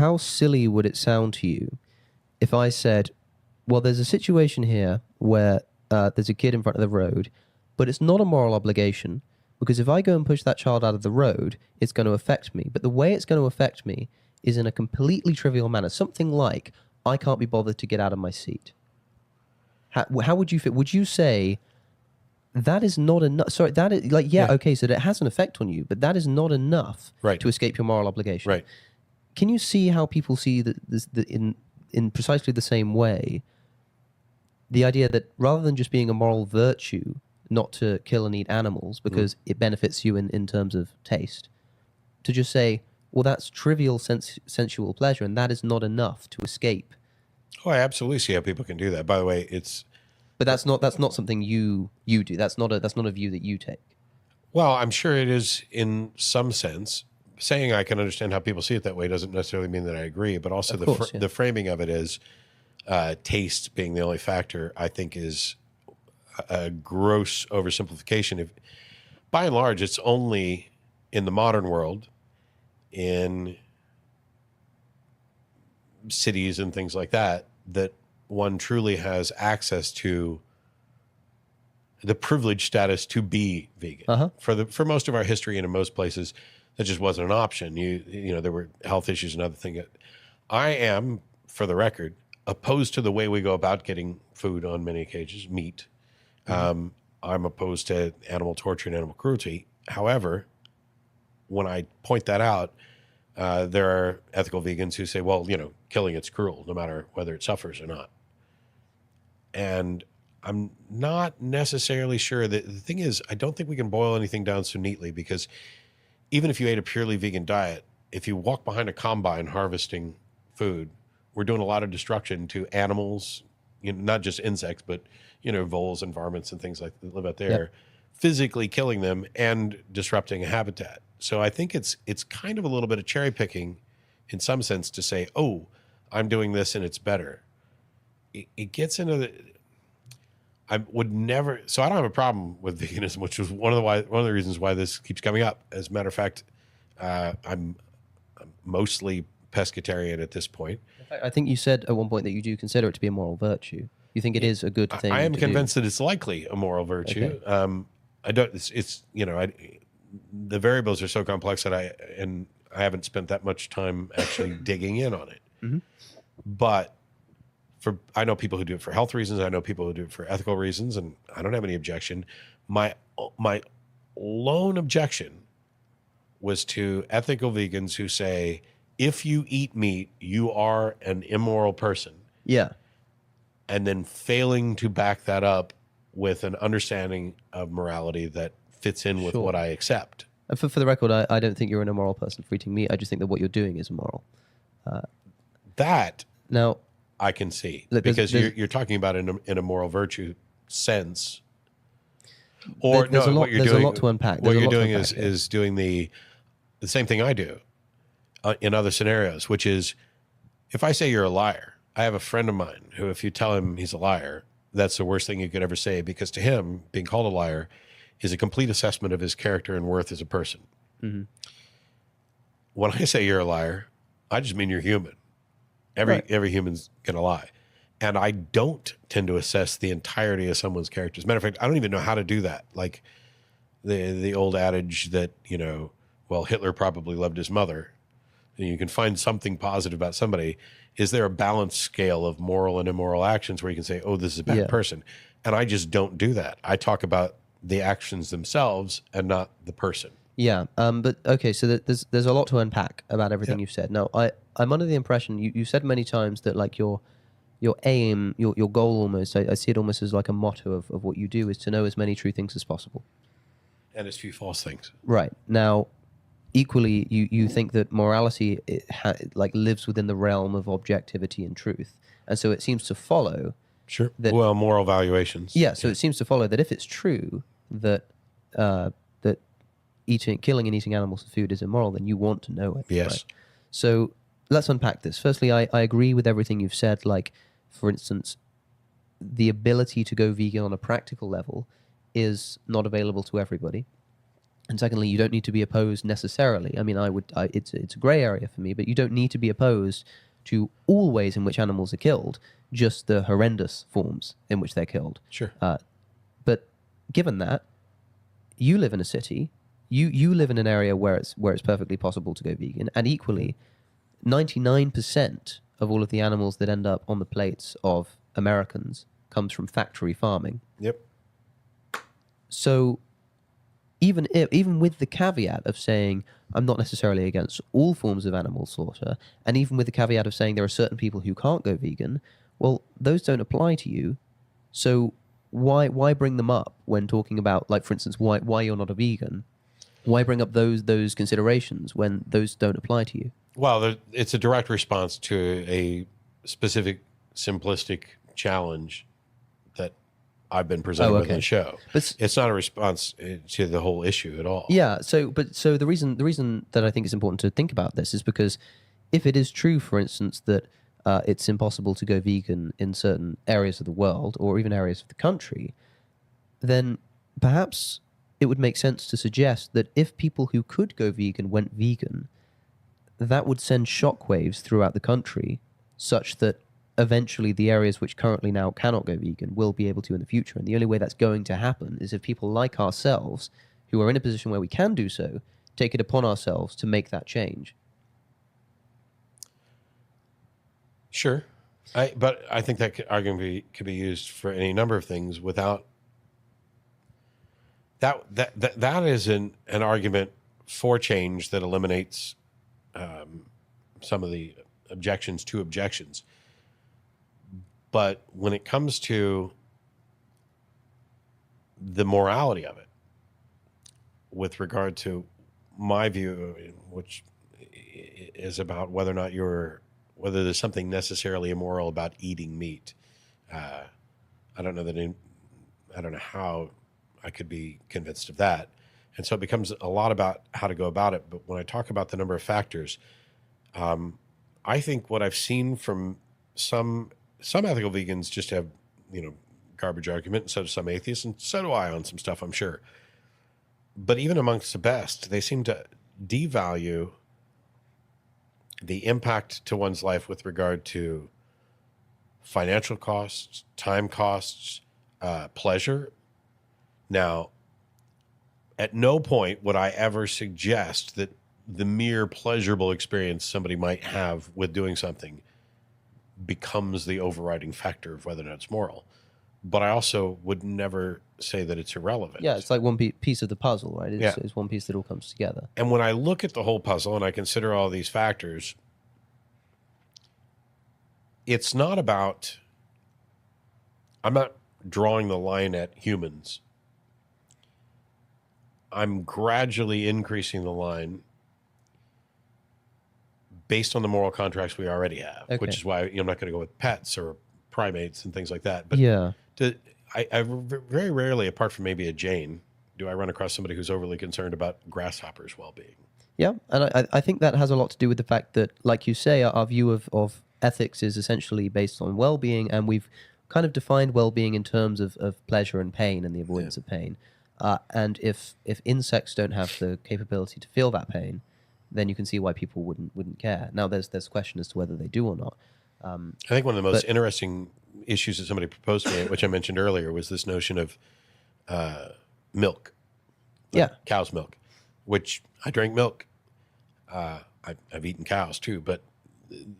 how silly would it sound to you if I said, well, there's a situation here where there's a kid in front of the road, but it's not a moral obligation, because if I go and push that child out of the road, it's going to affect me. But the way it's going to affect me is in a completely trivial manner. Something like, I can't be bothered to get out of my seat. How would you feel? Would you say, that is not enough? Sorry, that is like, okay, so that has an effect on you, but that is not enough to escape your moral obligation. Right. Can you see how people see in precisely the same way, the idea that rather than just being a moral virtue not to kill and eat animals because it benefits you in terms of taste, to just say, well, that's trivial sensual pleasure, and that is not enough to escape. Oh, I absolutely see how people can do that. By the way, but that's not something you do. That's not a view that you take. Well, I'm sure it is in some sense. Saying I can understand how people see it that way doesn't necessarily mean that I agree, but also the framing of it is taste being the only factor, I think, is a gross oversimplification. By and large, it's only in the modern world, in cities and things like that, that one truly has access to the privileged status to be vegan. For most of our history and in most places, that just wasn't an option. You know, there were health issues and other things. I am, for the record, opposed to the way we go about getting food on many occasions, meat. I'm opposed to animal torture and animal cruelty. However, when I point that out, there are ethical vegans who say, well, you know, killing it's cruel, no matter whether it suffers or not. And I'm not necessarily sure that the thing is, I don't think we can boil anything down so neatly, because even if you ate a purely vegan diet, if you walk behind a combine harvesting food, we're doing a lot of destruction to animals, you know, not just insects, but, you know, voles and varmints and things like that live out there, physically killing them and disrupting a habitat. So I think it's kind of a little bit of cherry picking in some sense to say, oh, I'm doing this and it's better. It gets into I would never. So I don't have a problem with veganism, which was one of the reasons why this keeps coming up. As a matter of fact, I'm mostly pescatarian at this point. I think you said at one point that you do consider it to be a moral virtue. You think it is a good thing. I am convinced that it's likely a moral virtue. Okay. I don't. It's you know, the variables are so complex that I haven't spent that much time actually digging in on it. But I know people who do it for health reasons. I know people who do it for ethical reasons, and I don't have any objection. My lone objection was to ethical vegans who say, if you eat meat, you are an immoral person. Yeah. And then failing to back that up with an understanding of morality that fits in with what I accept. For the record, I don't think you're an immoral person for eating meat. I just think that what you're doing is immoral. That now I can see, because you're talking about it in a moral virtue sense. Or there's a lot to unpack. What you're doing is doing the same thing I do in other scenarios, which is, if I say you're a liar, I have a friend of mine who, if you tell him he's a liar, that's the worst thing you could ever say, because to him, being called a liar is a complete assessment of his character and worth as a person. When I say you're a liar, I just mean you're human. Every human's going to lie. And I don't tend to assess the entirety of someone's character. As a matter of fact, I don't even know how to do that. Like the old adage that, you know, well, Hitler probably loved his mother. And you can find something positive about somebody. Is there a balanced scale of moral and immoral actions where you can say, oh, this is a bad person? And I just don't do that. I talk about the actions themselves and not the person. Yeah, but okay, so there's a lot to unpack about everything you've said. Now, I'm under the impression, you said many times that like your aim, your goal almost, I see it almost as like a motto of what you do, is to know as many true things as possible. And as few false things. Right. Now, equally, you think that morality lives within the realm of objectivity and truth. And so it seems to follow... Sure. That, well, moral valuations. Yeah, so it seems to follow that if it's true that killing and eating animals for food is immoral, then you want to know it. Yes. Right? So let's unpack this. Firstly, I agree with everything you've said. Like, for instance, the ability to go vegan on a practical level is not available to everybody. And secondly, you don't need to be opposed necessarily. I mean, it's a gray area for me, but you don't need to be opposed to all ways in which animals are killed, just the horrendous forms in which they're killed. Sure. But given that, you live in a city, you live in an area where it's perfectly possible to go vegan, and equally, 99% of all of the animals that end up on the plates of Americans comes from factory farming. Yep. So even with the caveat of saying I'm not necessarily against all forms of animal slaughter, and even with the caveat of saying there are certain people who can't go vegan, well, those don't apply to you. So why bring them up when talking about, like, for instance, why you're not a vegan? Why bring up those considerations when those don't apply to you? Well, it's a direct response to a specific simplistic challenge that I've been presenting with on the show. But it's not a response to the whole issue at all. Yeah. So the reason that I think it's important to think about this is because if it is true, for instance, that it's impossible to go vegan in certain areas of the world or even areas of the country, then perhaps it would make sense to suggest that if people who could go vegan went vegan, that would send shockwaves throughout the country such that eventually the areas which currently now cannot go vegan will be able to in the future. And the only way that's going to happen is if people like ourselves, who are in a position where we can do so, take it upon ourselves to make that change. Sure. But I think that argument could be used for any number of things without... That is an argument for change that eliminates some of the objections to objections. But when it comes to the morality of it, with regard to my view, which is about whether or not whether there's something necessarily immoral about eating meat, I don't know how I could be convinced of that. And so it becomes a lot about how to go about it. But when I talk about the number of factors, I think what I've seen from some ethical vegans just have, garbage argument, and so do some atheists, and so do I on some stuff, I'm sure. But even amongst the best, they seem to devalue the impact to one's life with regard to financial costs, time costs, pleasure. Now, at no point would I ever suggest that the mere pleasurable experience somebody might have with doing something becomes the overriding factor of whether or not it's moral. But I also would never say that it's irrelevant. Yeah, it's like one piece of the puzzle, right? It's one piece that all comes together. And when I look at the whole puzzle and I consider all these factors, it's not about... I'm not drawing the line at humans. I'm gradually increasing the line based on the moral contracts we already have, which is why I'm not going to go with pets or primates and things like that. But yeah, I very rarely, apart from maybe a Jane, do I run across somebody who's overly concerned about grasshoppers' well-being. Yeah, and I think that has a lot to do with the fact that, like you say, our view of ethics is essentially based on well-being, and we've kind of defined well-being in terms of pleasure and pain and the avoidance of pain. And if insects don't have the capability to feel that pain, then you can see why people wouldn't care. Now, there's a question as to whether they do or not. I think one of the most interesting issues that somebody proposed to me, which I mentioned earlier, was this notion of milk. Cow's milk, which I drink milk. I've eaten cows too, but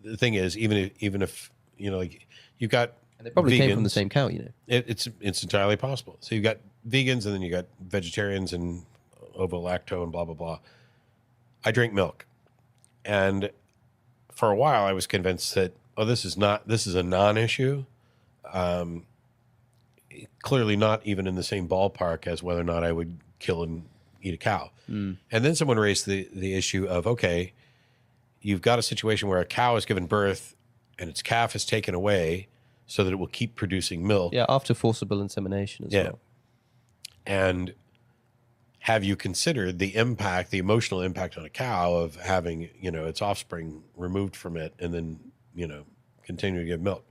the thing is, even if like you've got, and they probably vegans, came from the same cow, it's entirely possible. So you've got vegans, and then you got vegetarians and ovo-lacto and blah blah blah. I drink milk, and for a while I was convinced that this is a non-issue. Clearly not even in the same ballpark as whether or not I would kill and eat a cow. And then someone raised the issue of, okay, you've got a situation where a cow is given birth and its calf is taken away so that it will keep producing milk. Yeah, after forcible insemination as well. And have you considered the emotional impact on a cow of having, its offspring removed from it and then, continue to give milk?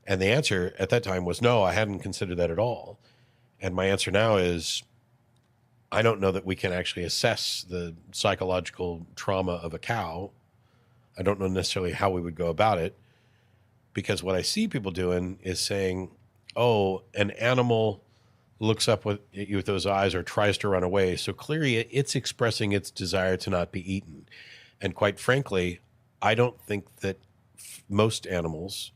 And the answer at that time was no, I hadn't considered that at all. And my answer now is I don't know that we can actually assess the psychological trauma of a cow. I don't know necessarily how we would go about it, because what I see people doing is saying, oh, an animal looks up at you with those eyes or tries to run away. So clearly it's expressing its desire to not be eaten. And quite frankly, I don't think that most animals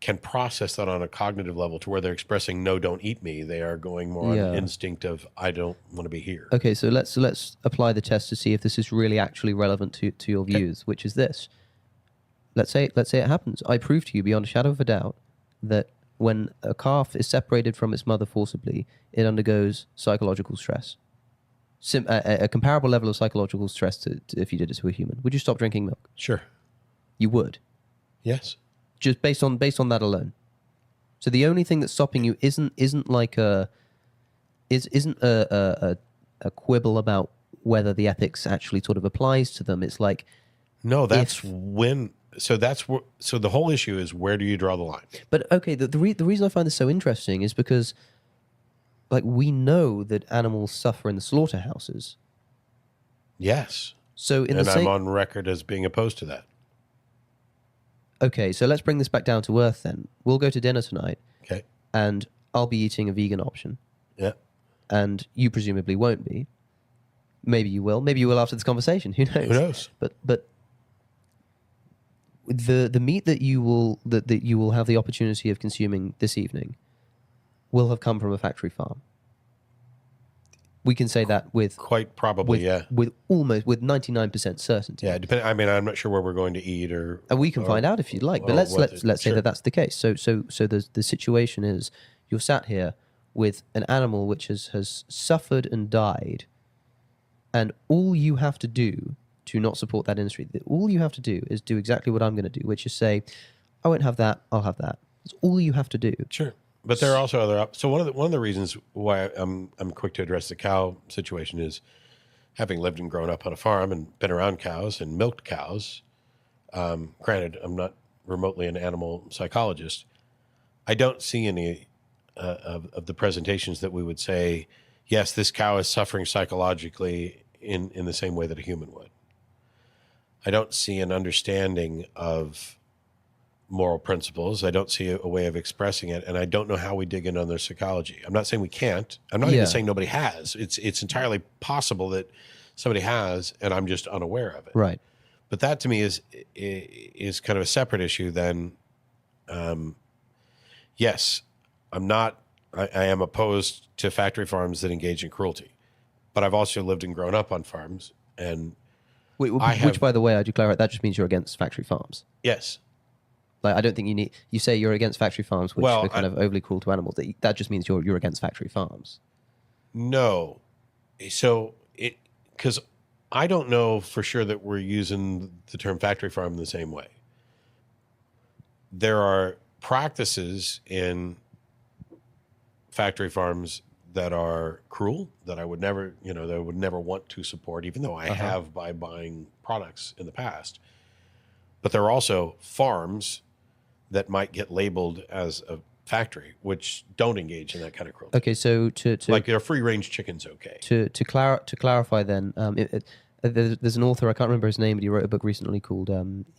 can process that on a cognitive level to where they're expressing, no, don't eat me. They are going more on an instinct of, I don't want to be here. Okay, so let's apply the test to see if this is really actually relevant to your views, which is this. Let's say it happens. I prove to you beyond a shadow of a doubt that when a calf is separated from its mother forcibly, it undergoes psychological stress. A comparable level of psychological stress to if you did it to a human. Would you stop drinking milk? Sure. You would? Yes. Just based on that alone. So the only thing that's stopping you isn't like a quibble about whether the ethics actually sort of applies to them. It's like, no, that's when. So the whole issue is, where do you draw the line? But okay, the reason I find this so interesting is because, like, we know that animals suffer in the slaughterhouses. Yes. So I'm on record as being opposed to that. Okay, so let's bring this back down to earth then. We'll go to dinner tonight. Okay. And I'll be eating a vegan option. Yeah. And you presumably won't be. Maybe you will. Maybe you will after this conversation. Who knows? Who knows? But the meat that you will have the opportunity of consuming this evening will have come from a factory farm. We can say that with quite probably, with 99% certainty. Yeah, I mean, I'm not sure where we're going to eat, and we can find out if you'd like. But let's say that that's the case. So the situation is, you're sat here with an animal which has suffered and died, and all you have to do to not support that industry, all you have to do is do exactly what I'm going to do, which is say, I won't have that, I'll have that. That's all you have to do. Sure. But there are also other so one of the reasons why I'm quick to address the cow situation is, having lived and grown up on a farm and been around cows and milked cows. Granted, I'm not remotely an animal psychologist. I don't see any of the presentations that we would say, yes, this cow is suffering psychologically in the same way that a human would. I don't see an understanding of moral principles. I don't see a way of expressing it, and I don't know how we dig in on their psychology. I'm not saying we can't. I'm not even saying nobody has. It's entirely possible that somebody has, and I'm just unaware of it. Right. But that to me is kind of a separate issue then. Yes, I am opposed to factory farms that engage in cruelty, but I've also lived and grown up on farms, and which, by the way, I do clarify, that just means you're against factory farms. Yes. Like, I don't think you say you're against factory farms, which are kind of overly cruel to animals. That just means you're against factory farms. No. So because I don't know for sure that we're using the term factory farm in the same way. There are practices in factory farms that are cruel, that I would never, that I would never want to support, even though I have by buying products in the past. But there are also farms that might get labeled as a factory, which don't engage in that kind of cruelty. Okay, so to like free range chicken's okay. To clarify, then, there's an author, I can't remember his name, but he wrote a book recently called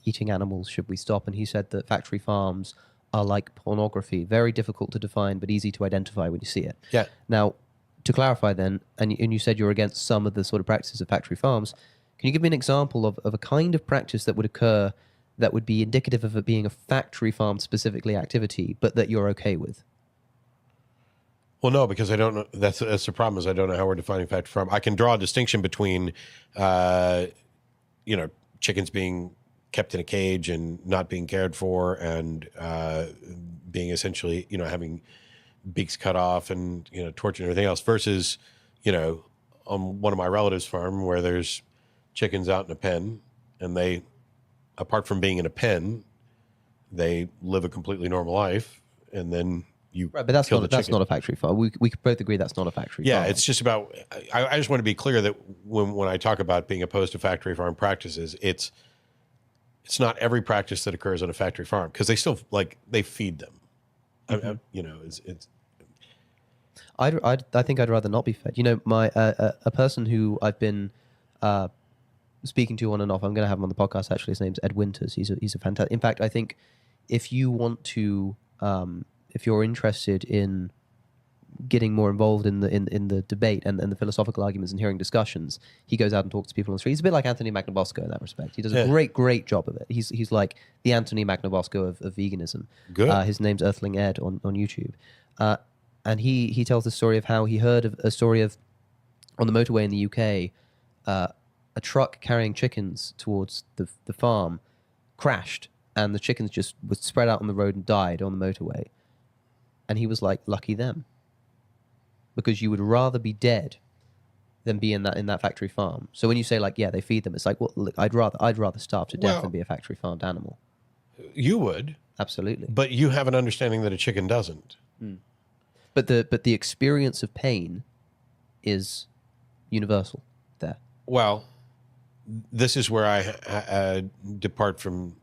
"Eating Animals: Should We Stop?" And he said that factory farms are like pornography, very difficult to define, but easy to identify when you see it. Yeah. Now, to clarify, then, and you said you're against some of the sort of practices of factory farms. Can you give me an example of a kind of practice that would occur that would be indicative of it being a factory farm specifically activity, but that you're okay with? Well, no, because I don't know. That's the problem, is I don't know how we're defining factory farm. I can draw a distinction between, chickens being kept in a cage and not being cared for, and being essentially, having beaks cut off and, torture and everything else, versus, on one of my relatives' farm where there's chickens out in a pen, and they, apart from being in a pen, they live a completely normal life, and then right, but that's not a factory farm. We could both agree that's not a factory farm. Yeah, it's just about. I just want to be clear that when I talk about being opposed to factory farm practices, it's not every practice that occurs on a factory farm, because they still they feed them. It's I think I'd rather not be fed. You know, a person who I've been speaking to on and off. I'm going to have him on the podcast. Actually, his name's Ed Winters. He's a fantastic. In fact, I think if you want to, if you're interested in getting more involved in the debate and the philosophical arguments and hearing discussions, he goes out and talks to people on the street. He's a bit like Anthony Magnabosco in that respect. He does a great job of it. He's like the Anthony Magnabosco of veganism. Good. His name's Earthling Ed on YouTube. And he tells the story of how he heard of a story of, on the motorway in the UK, a truck carrying chickens towards the farm crashed, and the chickens just were spread out on the road and died on the motorway. And he was like, lucky them. Because you would rather be dead than be in that factory farm. So when you say like, yeah, they feed them, it's like, well, look, I'd rather starve to death than be a factory farmed animal. You would. Absolutely. But you have an understanding that a chicken doesn't. But the experience of pain is universal there. Well, this is where I depart from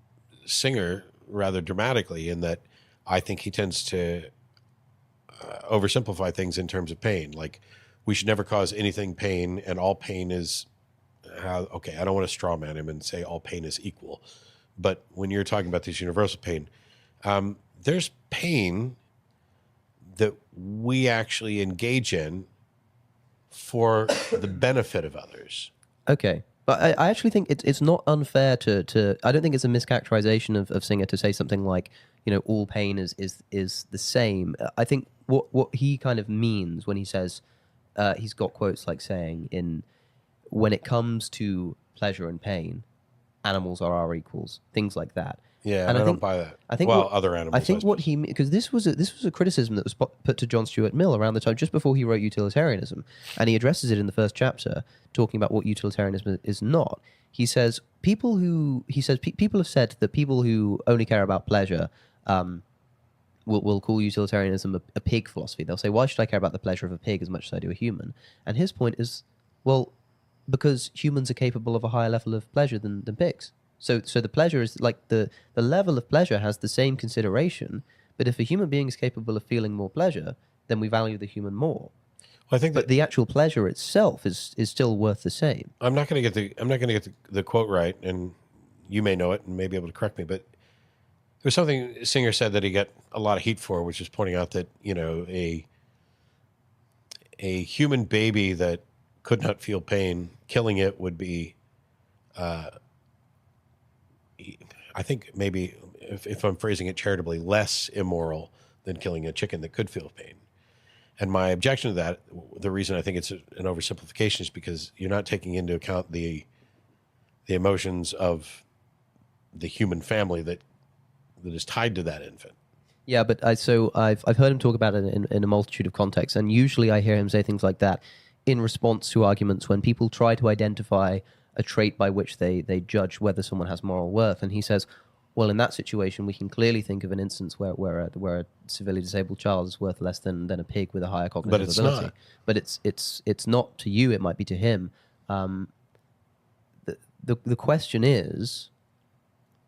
Singer rather dramatically, in that I think he tends to oversimplify things in terms of pain. Like, we should never cause anything pain, and all pain is okay. I don't want to straw man him and say all pain is equal, but when you're talking about this universal pain, there's pain that we actually engage in for the benefit of others. Okay. But I actually think it's not unfair to I don't think it's a mischaracterization of Singer to say something like, you know, all pain is the same. I think what he kind of means when he says, he's got quotes like saying, when it comes to pleasure and pain, animals are our equals, things like that. Yeah, and I don't buy that. I think other animals. I think what he, because this was a criticism that was put to John Stuart Mill around the time just before he wrote Utilitarianism, and he addresses it in the first chapter, talking about what utilitarianism is not. He says people have said that people who only care about pleasure will call utilitarianism a pig philosophy. They'll say, why should I care about the pleasure of a pig as much as I do a human? And his point is, well, because humans are capable of a higher level of pleasure than pigs. So the pleasure is like the level of pleasure has the same consideration, but if a human being is capable of feeling more pleasure, then we value the human more. Well, I think but the actual pleasure itself is still worth the same. I'm not going to get the quote right, and you may know it and may be able to correct me, but there's something Singer said that he got a lot of heat for, which is pointing out that, you know, a human baby that could not feel pain, killing it would be I think maybe, if I'm phrasing it charitably, less immoral than killing a chicken that could feel pain. And my objection to that, the reason I think it's an oversimplification, is because you're not taking into account the emotions of the human family that is tied to that infant. Yeah, but I've heard him talk about it in a multitude of contexts, and usually I hear him say things like that in response to arguments when people try to identify a trait by which they judge whether someone has moral worth. And he says, well, in that situation, we can clearly think of an instance where a severely disabled child is worth less than a pig with a higher cognitive ability. Not. But it's not to you. It might be to him. The question is,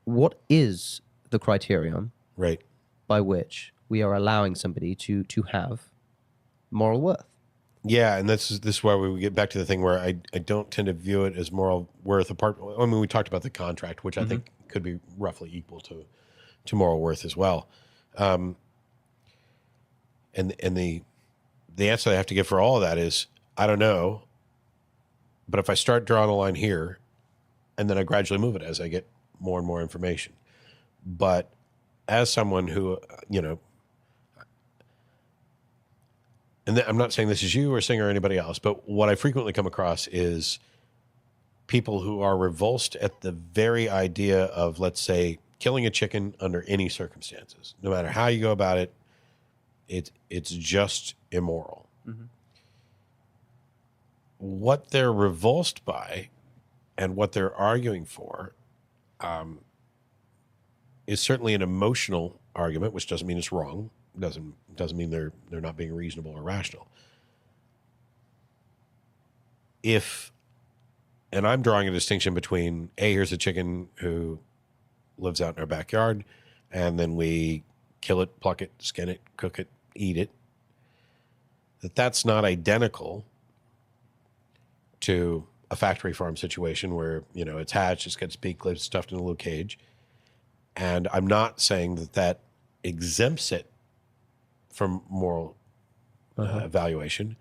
what is the criterion right by which we are allowing somebody to have moral worth? Yeah, and this is why we get back to the thing where I don't tend to view it as moral worth apart. I mean, we talked about the contract, which I think could be roughly equal to moral worth as well. And the answer I have to give for all of that is, I don't know. But if I start drawing a line here, and then I gradually move it as I get more and more information. But as someone who, you know, and I'm not saying this is you or Singer or anybody else, but what I frequently come across is people who are revulsed at the very idea of, let's say, killing a chicken under any circumstances. No matter how you go about it, it's just immoral. Mm-hmm. What they're revulsed by and what they're arguing for is certainly an emotional argument, which doesn't mean it's wrong. Doesn't mean they're not being reasonable or rational. And I'm drawing a distinction between, here's a chicken who lives out in our backyard, and then we kill it, pluck it, skin it, cook it, eat it. that's not identical to a factory farm situation where, it's hatched, it's got its beak clipped, stuffed in a little cage. And I'm not saying that exempts it from moral evaluation.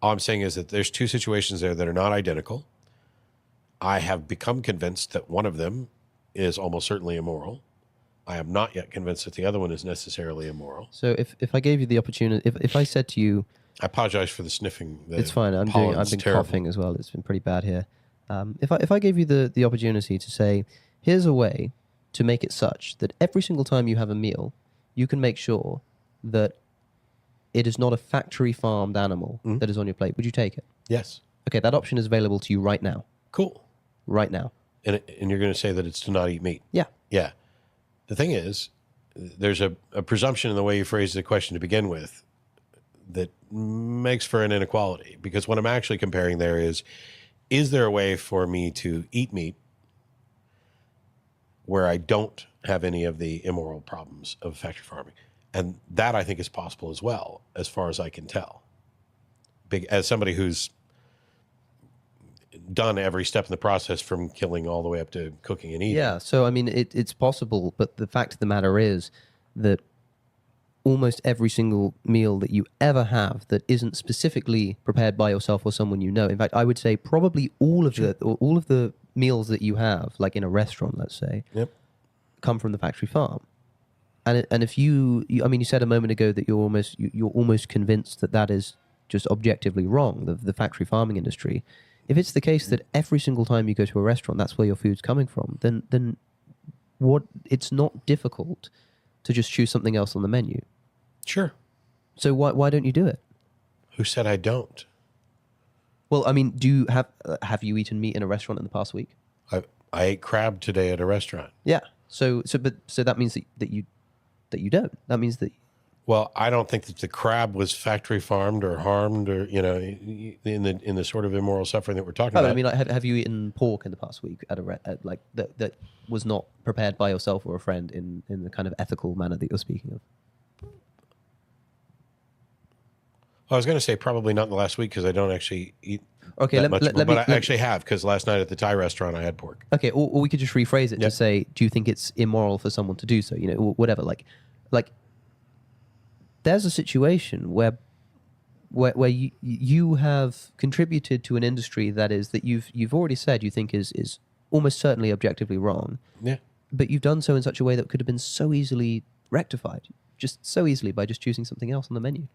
All I'm saying is that there's two situations there that are not identical. I have become convinced that one of them is almost certainly immoral. I am not yet convinced that the other one is necessarily immoral. So if I gave you the opportunity, if I said to you, I apologize for the sniffing. It's fine. I've been coughing as well. It's been pretty bad here. If I gave you the opportunity to say, here's a way to make it such that every single time you have a meal, you can make sure that it is not a factory farmed animal that is on your plate, would you take it? Yes. Okay, that option is available to you right now. Cool. Right now. And you're going to say that it's to not eat meat? Yeah. Yeah. The thing is, there's a presumption in the way you phrase the question to begin with that makes for an inequality, because what I'm actually comparing there is there a way for me to eat meat where I don't have any of the immoral problems of factory farming? And that, I think, is possible as well, as far as I can tell. As somebody who's done every step in the process from killing all the way up to cooking and eating. Yeah, so I mean, it's possible, but the fact of the matter is that almost every single meal that you ever have that isn't specifically prepared by yourself or someone you know. In fact, I would say probably all of the meals that you have, like in a restaurant, let's say, come from the factory farm. And if you said a moment ago that you're almost convinced that is just objectively wrong, the factory farming industry. If it's the case that every single time you go to a restaurant, that's where your food's coming from, then it's not difficult to just choose something else on the menu. Sure. So why don't you do it? Who said I don't? Well, I mean, have you eaten meat in a restaurant in the past week? I ate crab today at a restaurant. Yeah. So that means that you don't. That means that. Well, I don't think that the crab was factory farmed or harmed or in the sort of immoral suffering that we're talking about. I mean, like, have you eaten pork in the past week at that was not prepared by yourself or a friend in the kind of ethical manner that you're speaking of? I was going to say probably not in the last week because I don't actually eat much, but I actually have, because last night at the Thai restaurant I had pork. Okay, or we could just rephrase it to say, do you think it's immoral for someone to do so? Or whatever. Like, there's a situation where you have contributed to an industry that you've already said you think is almost certainly objectively wrong. Yeah. But you've done so in such a way that could have been so easily rectified, just so easily by just choosing something else on the menu.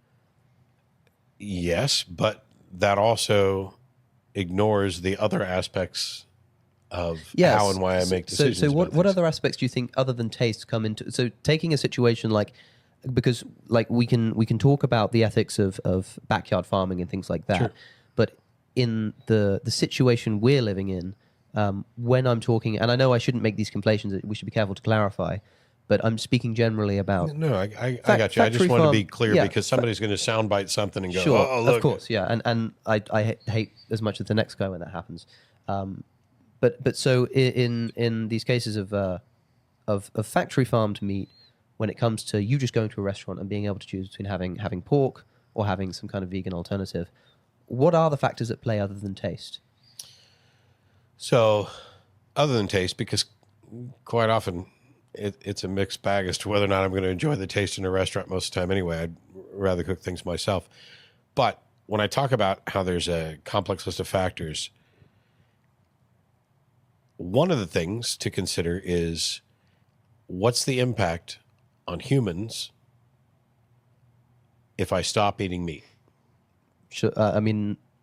Yes, but that also ignores the other aspects of how and why I make decisions. So what other aspects do you think, other than taste, come into? So taking a situation because we can talk about the ethics of backyard farming and things like that, sure. But in the situation we're living in, when I'm talking, and I know I shouldn't make these conflations, we should be careful to clarify. But I'm speaking generally about... No, I got you. I just want to be clear because somebody's going to soundbite something and go, sure, oh, look. Of course, yeah. And I hate as much as the next guy when that happens. But so in these cases of factory farmed meat, when it comes to you just going to a restaurant and being able to choose between having pork or having some kind of vegan alternative, what are the factors at play other than taste? So, other than taste, because quite often... It's a mixed bag as to whether or not I'm going to enjoy the taste in a restaurant most of the time anyway. I'd rather cook things myself. But when I talk about how there's a complex list of factors, one of the things to consider is what's the impact on humans if I stop eating meat? Sure,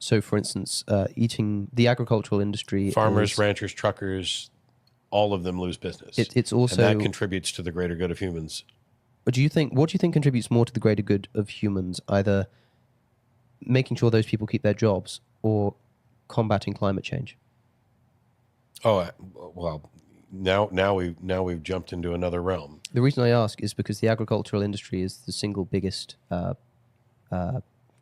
so for instance, eating the agricultural industry... Farmers, ranchers, truckers... all of them lose business. It's also, and that contributes to the greater good of humans. What do you think contributes more to the greater good of humans? Either making sure those people keep their jobs or combating climate change? Oh, well, now we've jumped into another realm. The reason I ask is because the agricultural industry is the single biggest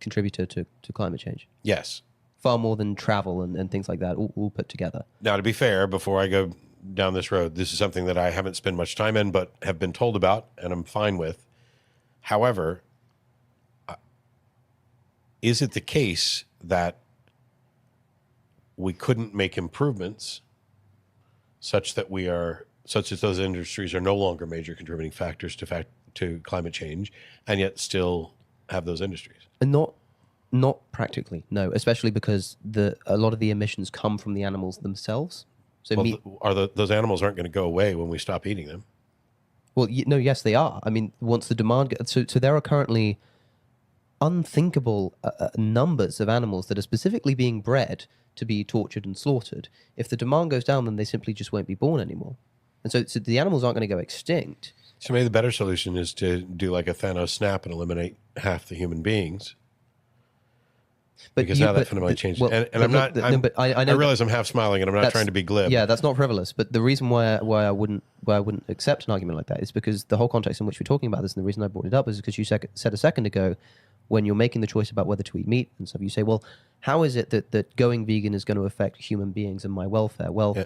contributor to climate change. Yes. Far more than travel and things like that, all put together. Now, to be fair, before I go down this road, this is something that I haven't spent much time in, but have been told about and I'm fine with. However, is it the case that we couldn't make improvements such that those industries are no longer major contributing factors to climate change, and yet still have those industries? And not practically, no. Especially because a lot of the emissions come from the animals themselves. So those animals aren't going to go away when we stop eating them. Well, no, yes, they are. I mean, once the demand, so there are currently unthinkable numbers of animals that are specifically being bred to be tortured and slaughtered. If the demand goes down, then they simply just won't be born anymore. And so the animals aren't going to go extinct. So maybe the better solution is to do like a Thanos snap and eliminate half the human beings. Because now that fundamentally changes. Well, I realize I'm half smiling and I'm not trying to be glib. Yeah, that's not frivolous. But the reason why I wouldn't accept an argument like that is because the whole context in which we're talking about this, and the reason I brought it up is because you said a second ago, when you're making the choice about whether to eat meat and stuff, you say, well, how is it that going vegan is going to affect human beings and my welfare? Well,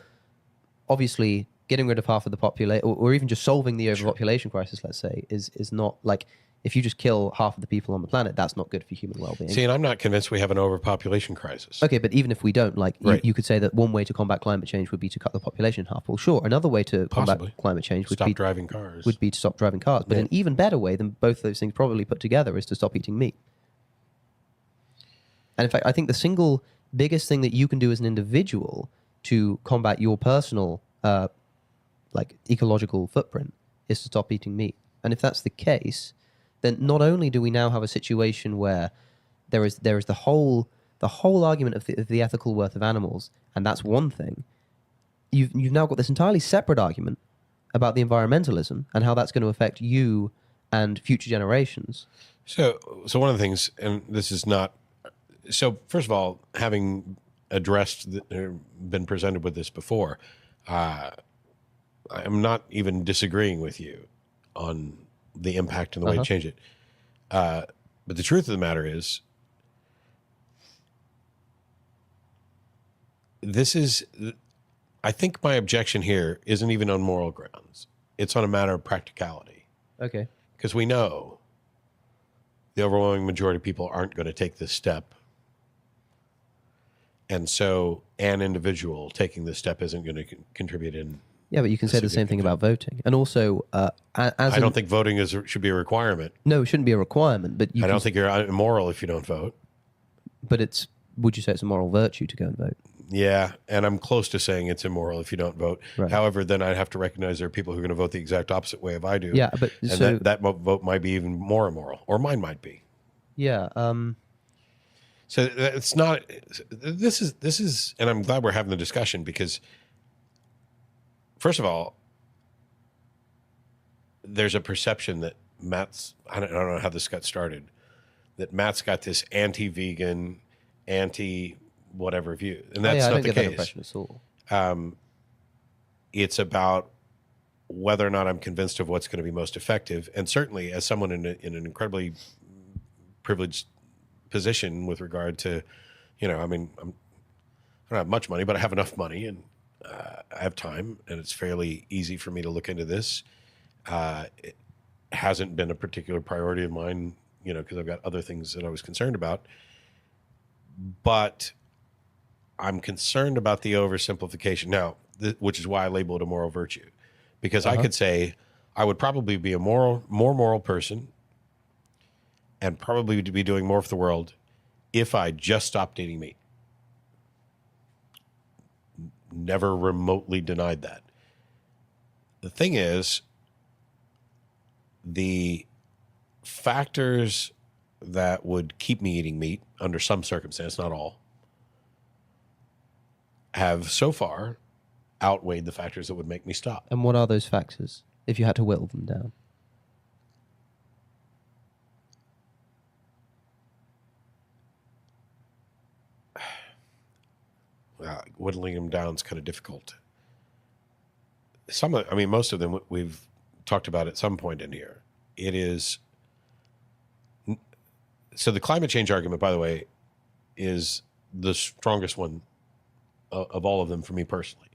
obviously, getting rid of half of the population, or even just solving the overpopulation crisis, let's say, is not like, if you just kill half of the people on the planet, that's not good for human well-being. See, and I'm not convinced we have an overpopulation crisis. Okay, but even if we don't, like, you could say that one way to combat climate change would be to cut the population in half. Well, sure, another way to combat climate change would be to stop driving cars. But an even better way than both those things probably put together is to stop eating meat. And in fact, I think the single biggest thing that you can do as an individual to combat your personal, ecological footprint is to stop eating meat. And if that's the case, then not only do we now have a situation where there is the whole argument of the ethical worth of animals, and that's one thing. You've now got this entirely separate argument about the environmentalism and how that's going to affect you and future generations. So one of the things, and this is not. So first of all, having been presented with this before, I'm not even disagreeing with you on the impact and the way to change it. But the truth of the matter is, I think my objection here isn't even on moral grounds. It's on a matter of practicality. Okay. Because we know the overwhelming majority of people aren't going to take this step. And so an individual taking this step isn't going to contribite in. Yeah, but you can say the same thing about voting. And also, I don't think voting should be a requirement. No, it shouldn't be a requirement. But I don't think you're immoral if you don't vote. But would you say it's a moral virtue to go and vote? Yeah, and I'm close to saying it's immoral if you don't vote. Right. However, then I'd have to recognize there are people who are going to vote the exact opposite way if I do. Yeah, but and that vote might be even more immoral, or mine might be. Yeah. So it's not. This is, and I'm glad we're having the discussion because, first of all, there's a perception that I don't know how this got started, that Matt's got this anti-vegan, anti-whatever view, and that's not the case. That impression at all. It's about whether or not I'm convinced of what's going to be most effective, and certainly as someone in an incredibly privileged position with regard to, I don't have much money, but I have enough money and I have time, and it's fairly easy for me to look into this. It hasn't been a particular priority of mine, because I've got other things that I was concerned about. But I'm concerned about the oversimplification now, which is why I label it a moral virtue, because I could say I would probably be a more moral person and probably be doing more for the world if I just stopped eating meat. Never remotely denied that. The thing is, the factors that would keep me eating meat under some circumstance, not all, have so far outweighed the factors that would make me stop. And what are those factors, if you had to whittle them down? Whittling them down is kind of difficult. Most of them we've talked about at some point in here. It is. So the climate change argument, by the way, is the strongest one of all of them for me personally.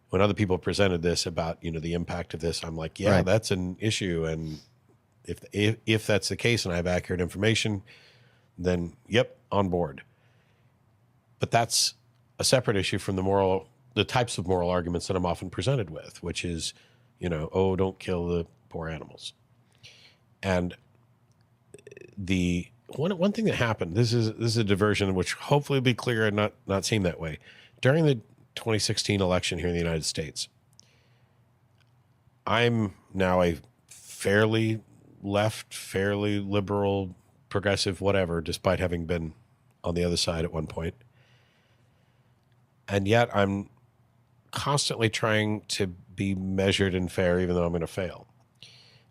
When other people presented this about, the impact of this, I'm like, yeah, that's an issue. And if that's the case and I have accurate information, then, yep, on board. But that's a separate issue from the types of moral arguments that I'm often presented with, which is, oh, don't kill the poor animals. And the one thing that happened, this is a diversion which hopefully will be clear and not seem that way. During the 2016 election here in the United States, I'm now a fairly left, fairly liberal, progressive, whatever, despite having been on the other side at one point. And yet I'm constantly trying to be measured and fair, even though I'm going to fail.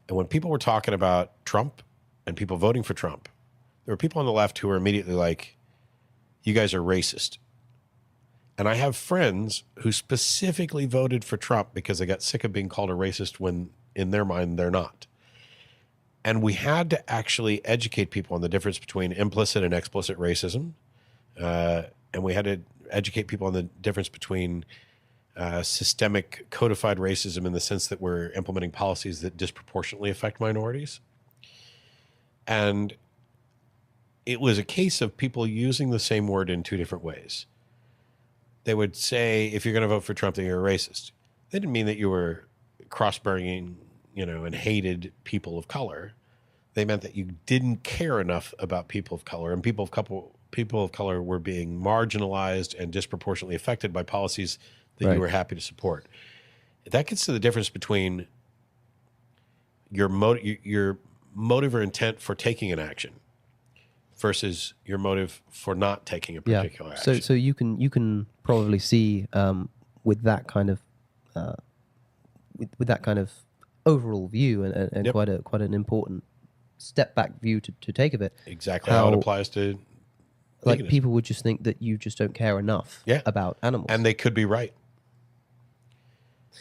And when people were talking about Trump and people voting for Trump, there were people on the left who were immediately like, you guys are racist. And I have friends who specifically voted for Trump because they got sick of being called a racist when in their mind they're not. And we had to actually educate people on the difference between implicit and explicit racism. And we had to educate people on the difference between systemic codified racism in the sense that we're implementing policies that disproportionately affect minorities. And it was a case of people using the same word in two different ways. They would say, if you're going to vote for Trump, then you're a racist. They didn't mean that you were cross-burning, and hated people of color. They meant that you didn't care enough about people of color, and people of color were being marginalized and disproportionately affected by policies that you were happy to support. That gets to the difference between your motive or intent for taking an action versus your motive for not taking a particular action. So you can probably see with that kind of with that kind of overall view and quite an important step back view to take of it. Exactly how it applies to like veganism. People would just think that you just don't care enough about animals, and they could be right.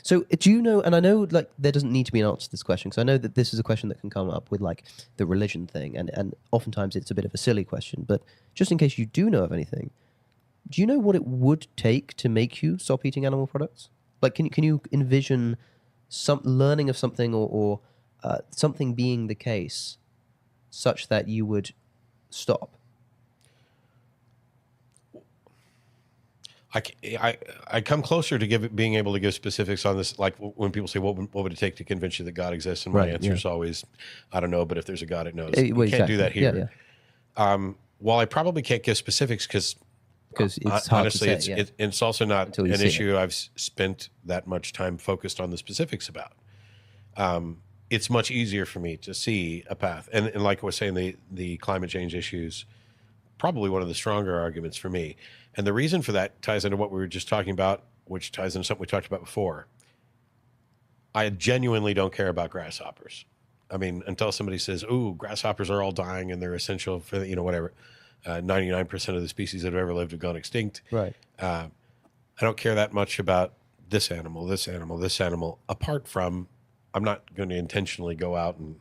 So do you know, and I know like there doesn't need to be an answer to this question, because I know that this is a question that can come up with like the religion thing, and oftentimes it's a bit of a silly question, but just in case you do know of anything, do you know what it would take to make you stop eating animal products? Like, can you envision some learning of something or something being the case such that you would stop? I come closer to being able to give specifics on this. Like when people say, what would it take to convince you that God exists? And my answer is always, I don't know, but if there's a God, it knows. You can't do that here. While I probably can't give specifics because it's hard honestly, to say, it's also not an issue I've spent that much time focused on the specifics about. It's much easier for me to see a path. And like I was saying, the climate change issues, probably one of the stronger arguments for me. And the reason for that ties into what we were just talking about, which ties into something we talked about before. I genuinely don't care about grasshoppers. I mean, until somebody says, ooh, grasshoppers are all dying and they're essential for, whatever. 99% of the species that have ever lived have gone extinct. Right. I don't care that much about this animal, apart from I'm not going to intentionally go out and,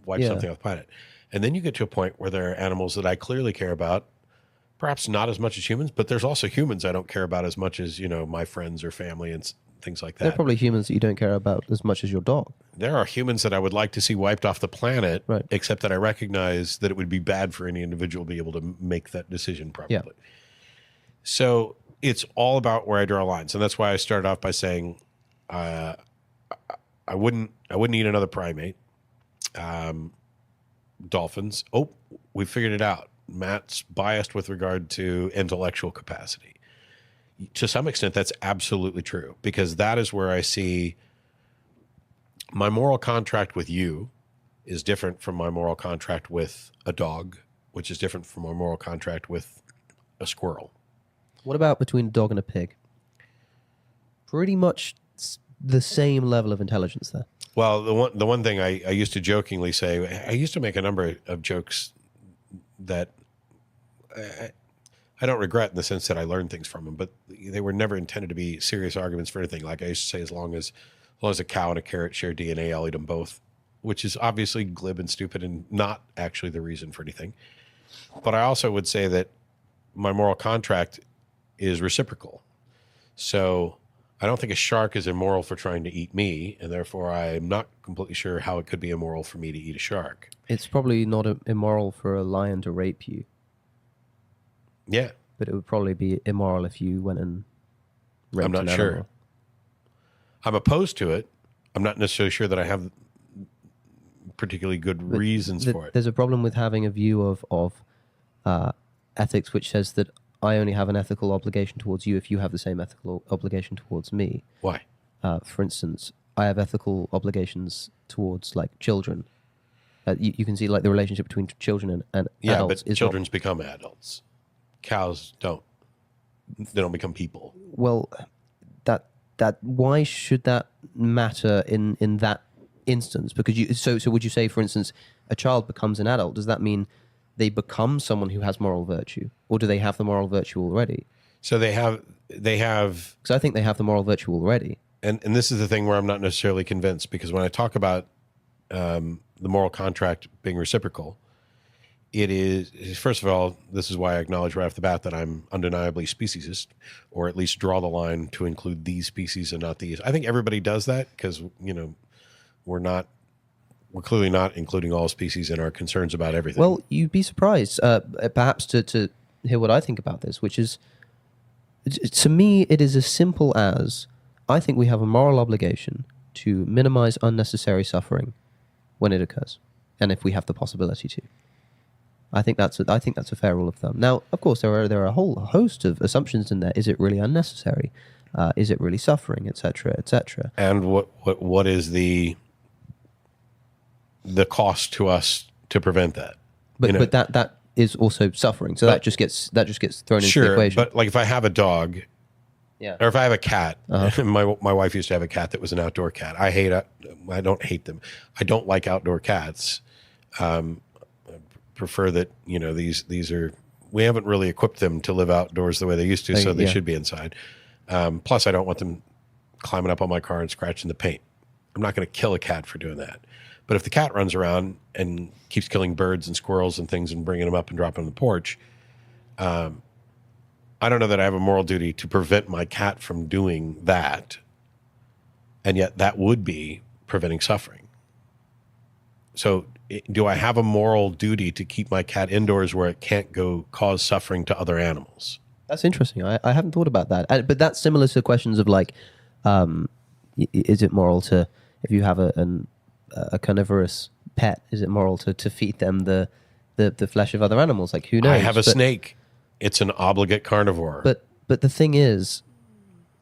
wipe something off the planet. And then you get to a point where there are animals that I clearly care about, perhaps not as much as humans, but there's also humans I don't care about as much as, my friends or family and things like that. There are probably humans that you don't care about as much as your dog. There are humans that I would like to see wiped off the planet, except that I recognize that it would be bad for any individual to be able to make that decision properly. Yeah. So it's all about where I draw lines. And that's why I started off by saying I wouldn't eat another primate. Dolphins. Oh, we figured it out. Matt's biased with regard to intellectual capacity. To some extent, that's absolutely true, because that is where I see my moral contract with you is different from my moral contract with a dog, which is different from my moral contract with a squirrel. What about between a dog and a pig? Pretty much the same level of intelligence there. Well, the one thing I used to jokingly say, I used to make a number of jokes that I don't regret in the sense that I learned things from them, but they were never intended to be serious arguments for anything. Like I used to say, as long as a cow and a carrot share DNA, I'll eat them both, which is obviously glib and stupid and not actually the reason for anything. But I also would say that my moral contract is reciprocal. So I don't think a shark is immoral for trying to eat me, and therefore I'm not completely sure how it could be immoral for me to eat a shark. It's probably not immoral for a lion to rape you. Yeah. But it would probably be immoral if you went and raped I'm not an sure. animal. I'm opposed to it. I'm not necessarily sure that I have particularly good reasons for it. There's a problem with having a view of ethics which says that I only have an ethical obligation towards you if you have the same ethical obligation towards me. Why? For instance, I have ethical obligations towards like children. You can see like the relationship between children and adults. But children become adults. Cows don't. They don't become people. Well, that why should that matter in that instance? Because so would you say, for instance, a child becomes an adult? Does that mean they become someone who has moral virtue, or do they have the moral virtue already? So they have. Because I think they have the moral virtue already. And this is the thing where I'm not necessarily convinced, because when I talk about the moral contract being reciprocal, it is, first of all, this is why I acknowledge right off the bat that I'm undeniably speciesist, or at least draw the line to include these species and not these. I think everybody does that because, we're clearly not including all species in our concerns about everything. Well, you'd be surprised, perhaps, to hear what I think about this, which is, to me, it is as simple as, I think we have a moral obligation to minimize unnecessary suffering when it occurs, and if we have the possibility to. I think that's a fair rule of thumb. Now, of course, there are a whole host of assumptions in there. Is it really unnecessary? Is it really suffering, etc., etc.? And what is the cost to us to prevent that? But that is also suffering. So that just gets thrown into the equation. But like if I have a dog, or if I have a cat, my wife used to have a cat that was an outdoor cat. I don't hate them. I don't like outdoor cats. Prefer that these are, we haven't really equipped them to live outdoors the way they used to, so they should be inside. Plus, I don't want them climbing up on my car and scratching the paint. I'm not going to kill a cat for doing that. But if the cat runs around and keeps killing birds and squirrels and things and bringing them up and dropping them on the porch, I don't know that I have a moral duty to prevent my cat from doing that. And yet that would be preventing suffering. So do I have a moral duty to keep my cat indoors where it can't go cause suffering to other animals? That's interesting. I haven't thought about that. But that's similar to questions of like, is it moral to, if you have a carnivorous pet, is it moral to feed them the flesh of other animals? Like, who knows? I have a snake. It's an obligate carnivore. But the thing is,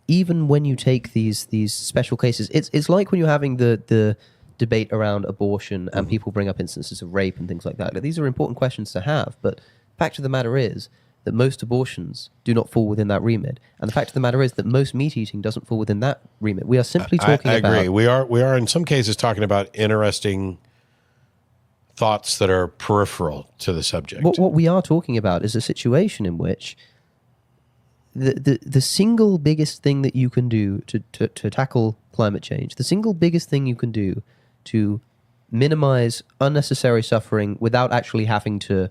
even when you take these special cases, it's like when you're having the debate around abortion and people bring up instances of rape and things like that. Like, these are important questions to have, but fact of the matter is that most abortions do not fall within that remit. And the fact of the matter is that most meat eating doesn't fall within that remit. We are simply talking about... I agree. We are in some cases talking about interesting thoughts that are peripheral to the subject. What we are talking about is a situation in which the single biggest thing that you can do to tackle climate change, the single biggest thing you can do to minimize unnecessary suffering without actually having to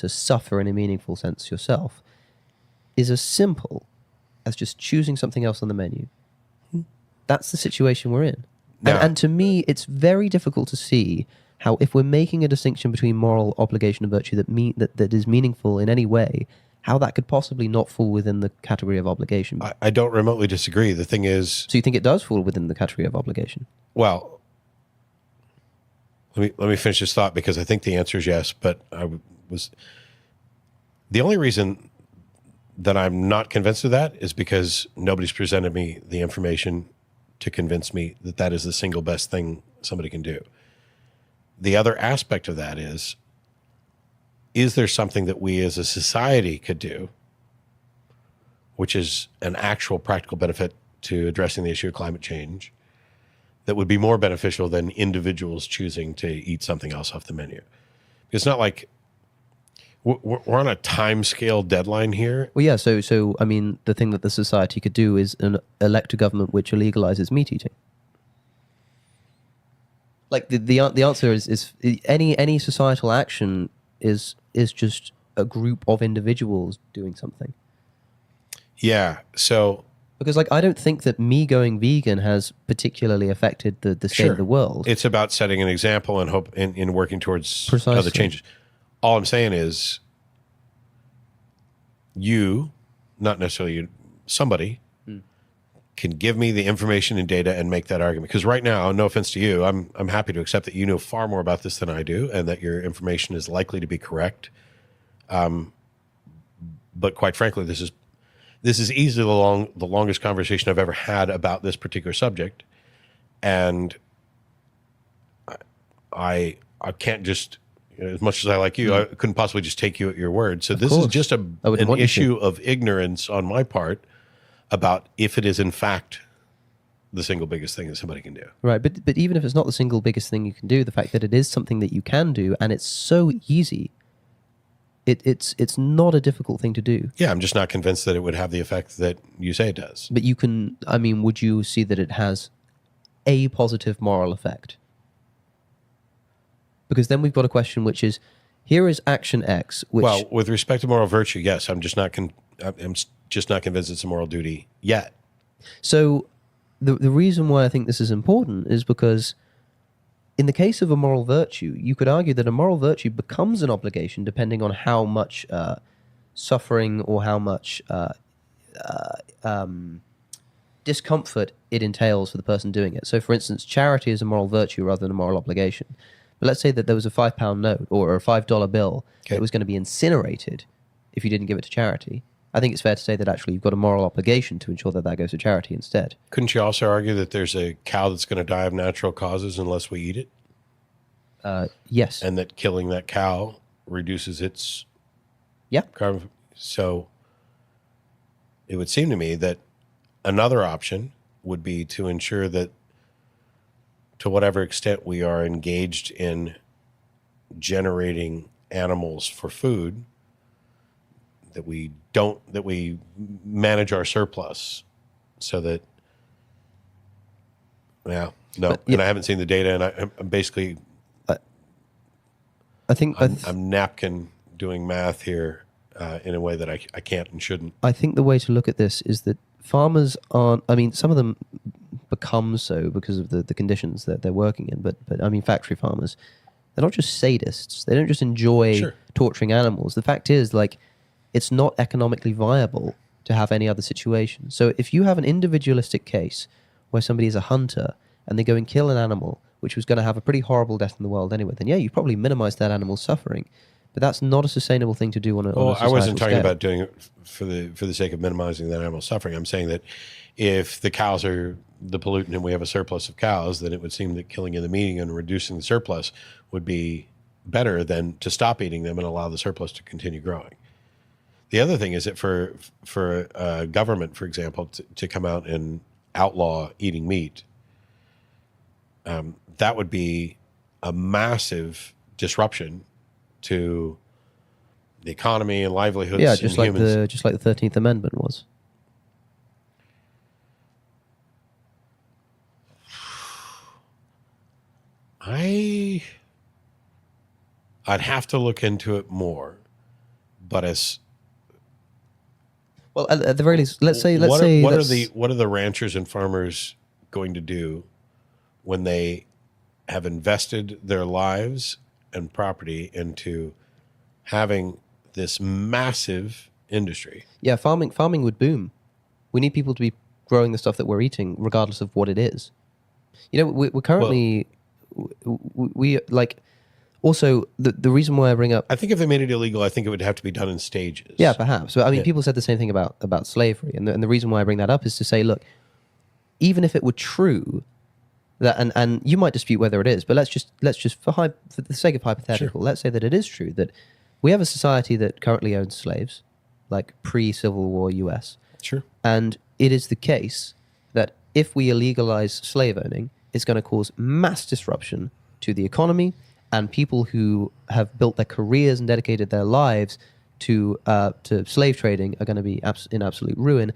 suffer in a meaningful sense yourself, is as simple as just choosing something else on the menu. That's the situation we're in. And to me, it's very difficult to see how, if we're making a distinction between moral obligation and virtue that is meaningful in any way, how that could possibly not fall within the category of obligation. I don't remotely disagree. The thing is... So you think it does fall within the category of obligation? Well, let me finish this thought, because I think the answer is yes, but the only reason that I'm not convinced of that is because nobody's presented me the information to convince me that that is the single best thing somebody can do. The other aspect of that is there something that we as a society could do, which is an actual practical benefit to addressing the issue of climate change, that would be more beneficial than individuals choosing to eat something else off the menu? It's not like we're on a time scale deadline here. Well, yeah. So I mean, the thing that the society could do is elect a government which illegalizes meat eating. Like the answer is any societal action is just a group of individuals doing something. Yeah. So. Because, like, I don't think that me going vegan has particularly affected the state of the world. It's about setting an example and hope in working towards Precisely. other changes. All I'm saying is you, not necessarily you, somebody, can give me the information and data and make that argument. Because right now, no offense to you, I'm happy to accept that you know far more about this than I do, and that your information is likely to be correct. But quite frankly, this is easily the longest conversation I've ever had about this particular subject, and I can't just, as much as I like you, I couldn't possibly just take you at your word. So this is just an issue of ignorance on my part about if it is in fact the single biggest thing that somebody can do. Right, but even if it's not the single biggest thing you can do, the fact that it is something that you can do and it's so easy, it's not a difficult thing to do. Yeah, I'm just not convinced that it would have the effect that you say it does. But you can, I mean, would you see that it has a positive moral effect? Because then we've got a question which is, here is action X, which... Well, with respect to moral virtue, yes, I'm just not convinced it's a moral duty yet. So the reason why I think this is important is because in the case of a moral virtue, you could argue that a moral virtue becomes an obligation depending on how much suffering or how much discomfort it entails for the person doing it. So for instance, charity is a moral virtue rather than a moral obligation. But let's say that there was a £5 note or a $5 bill that was going to be incinerated if you didn't give it to charity. I think it's fair to say that actually you've got a moral obligation to ensure that that goes to charity instead. Couldn't you also argue that there's a cow that's going to die of natural causes unless we eat it? Yes. And that killing that cow reduces its carbon. So it would seem to me that another option would be to ensure that to whatever extent we are engaged in generating animals for food, that we manage our surplus so that, and I haven't seen the data, and I'm basically, I'm napkin doing math here in a way that I can't and shouldn't. I think the way to look at this is that farmers aren't, I mean, some of them become so because of the conditions that they're working in, but I mean, factory farmers, they're not just sadists. They don't just enjoy torturing animals. The fact is, like, it's not economically viable to have any other situation. So if you have an individualistic case where somebody is a hunter and they go and kill an animal, which was going to have a pretty horrible death in the world anyway, then you probably minimize that animal's suffering. But that's not a sustainable thing to do on a I wasn't talking about doing it for the sake of minimizing that animal's suffering. I'm saying that if the cows are the pollutant and we have a surplus of cows, then it would seem that killing in the meeting and reducing the surplus would be better than to stop eating them and allow the surplus to continue growing. The other thing is that for a government, for example, to come out and outlaw eating meat, that would be a massive disruption to the economy and livelihoods. Yeah, just like humans. just like the 13th Amendment was. I'd have to look into it more, but well, at the very least, let's say what are the ranchers and farmers going to do when they have invested their lives and property into having this massive industry? Yeah, farming would boom. We need people to be growing the stuff that we're eating, regardless of what it is. You know, we're currently we like. Also, the reason why I bring up... I think if they made it illegal, I think it would have to be done in stages. Yeah, perhaps. But I mean, people said the same thing about slavery. And the reason why I bring that up is to say, look, even if it were true, that and you might dispute whether it is, but let's just for the sake of hypothetical, let's say that it is true, that we have a society that currently owns slaves, like pre-Civil War US. Sure. And it is the case that if we illegalize slave owning, it's going to cause mass disruption to the economy, and people who have built their careers and dedicated their lives to slave trading are going to be in absolute ruin.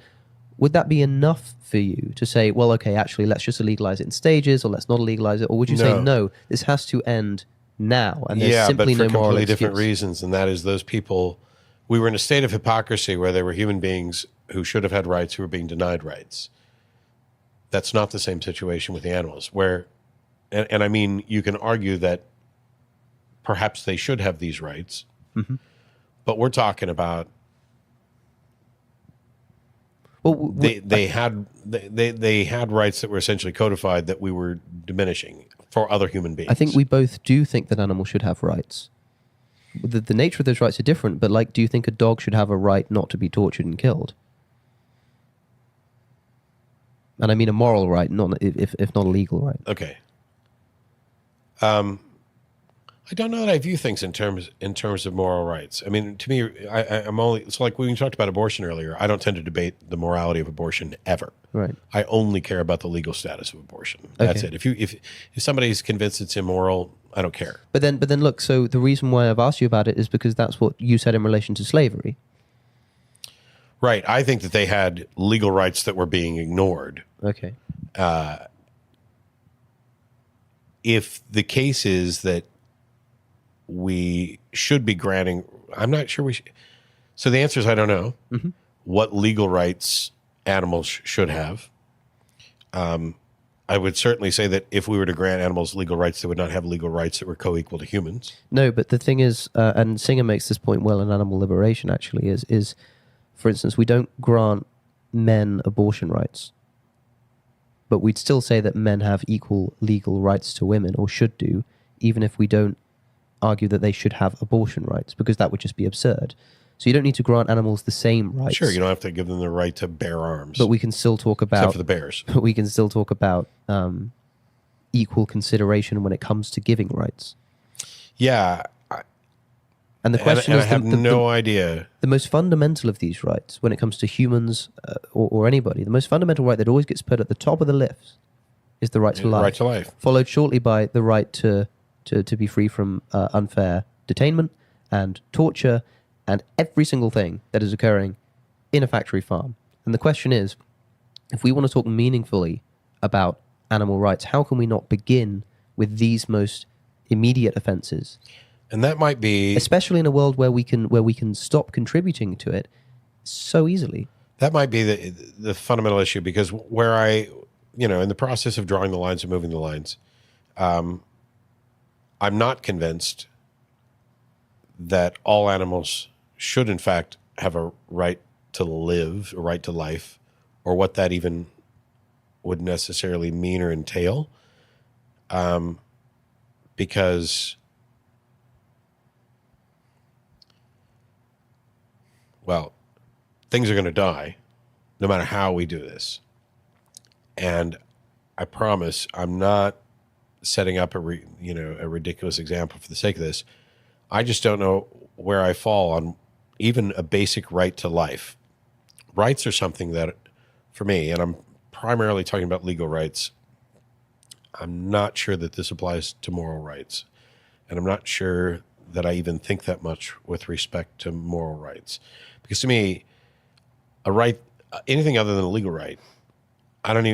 Would that be enough for you to say, well, okay, actually, let's just illegalize it in stages, or let's not illegalize it? Or would you say, no, this has to end now, and there's simply no moral excuse? Yeah, but for completely different reasons, and that is those people, we were in a state of hypocrisy where they were human beings who should have had rights who were being denied rights. That's not the same situation with the animals, where, and I mean, you can argue that perhaps they should have these rights, but we're talking about Well, they had rights that were essentially codified that we were diminishing for other human beings. I think we both do think that animals should have rights. The nature of those rights are different, but like, do you think a dog should have a right not to be tortured and killed? And I mean a moral right, not if not a legal right. Okay. I don't know that I view things in terms of moral rights. I mean, to me, I'm only, it's like when we talked about abortion earlier. I don't tend to debate the morality of abortion ever. Right. I only care about the legal status of abortion. That's it. If somebody's convinced it's immoral, I don't care. But then look. So the reason why I've asked you about it is because that's what you said in relation to slavery. Right. I think that they had legal rights that were being ignored. Okay. If the case is that we should be granting, I'm not sure we should. So the answer is I don't know what legal rights animals should have. I would certainly say that if we were to grant animals legal rights, they would not have legal rights that were co-equal to humans. No, but the thing is, and Singer makes this point well in Animal Liberation, actually, is for instance, we don't grant men abortion rights, but we'd still say that men have equal legal rights to women, or should do, even if we don't argue that they should have abortion rights, because that would just be absurd. So you don't need to grant animals the same rights. Sure, you don't have to give them the right to bear arms. But we can still talk about... Except for the bears. But we can still talk about equal consideration when it comes to giving rights. Yeah. And the question is... I have no idea. The most fundamental of these rights, when it comes to humans or anybody, the most fundamental right that always gets put at the top of the list is the right to life. Right to life. Followed shortly by the right to be free from unfair detainment and torture and every single thing that is occurring in a factory farm. And the question is, if we want to talk meaningfully about animal rights, how can we not begin with these most immediate offenses? And that might be... Especially in a world where we can stop contributing to it so easily. That might be the fundamental issue, because where in the process of drawing the lines and moving the lines, I'm not convinced that all animals should, in fact, have a right to live, a right to life, or what that even would necessarily mean or entail. Because, well, things are going to die no matter how we do this. And I promise I'm not setting up a ridiculous example for the sake of this. I just don't know where I fall on even a basic right to life. Rights are something that, for me, and I'm primarily talking about legal rights, I'm not sure that this applies to moral rights. And I'm not sure that I even think that much with respect to moral rights. Because to me, a right, anything other than a legal right, I'm not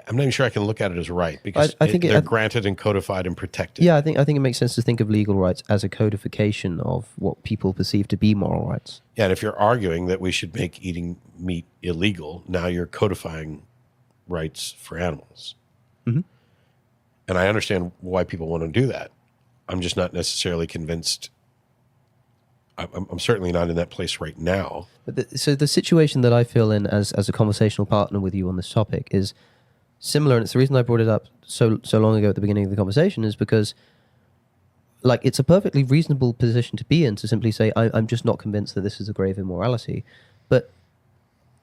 even sure I can look at it as right, because I think they're granted and codified and protected. Yeah, I think it makes sense to think of legal rights as a codification of what people perceive to be moral rights. Yeah, and if you're arguing that we should make eating meat illegal, now you're codifying rights for animals. Mm-hmm. And I understand why people want to do that. I'm just not necessarily convinced. I'm certainly not in that place right now. So the situation that I feel in as a conversational partner with you on this topic is similar, and it's the reason I brought it up so long ago at the beginning of the conversation, is because, like, it's a perfectly reasonable position to be in to simply say, I'm just not convinced that this is a grave immorality. But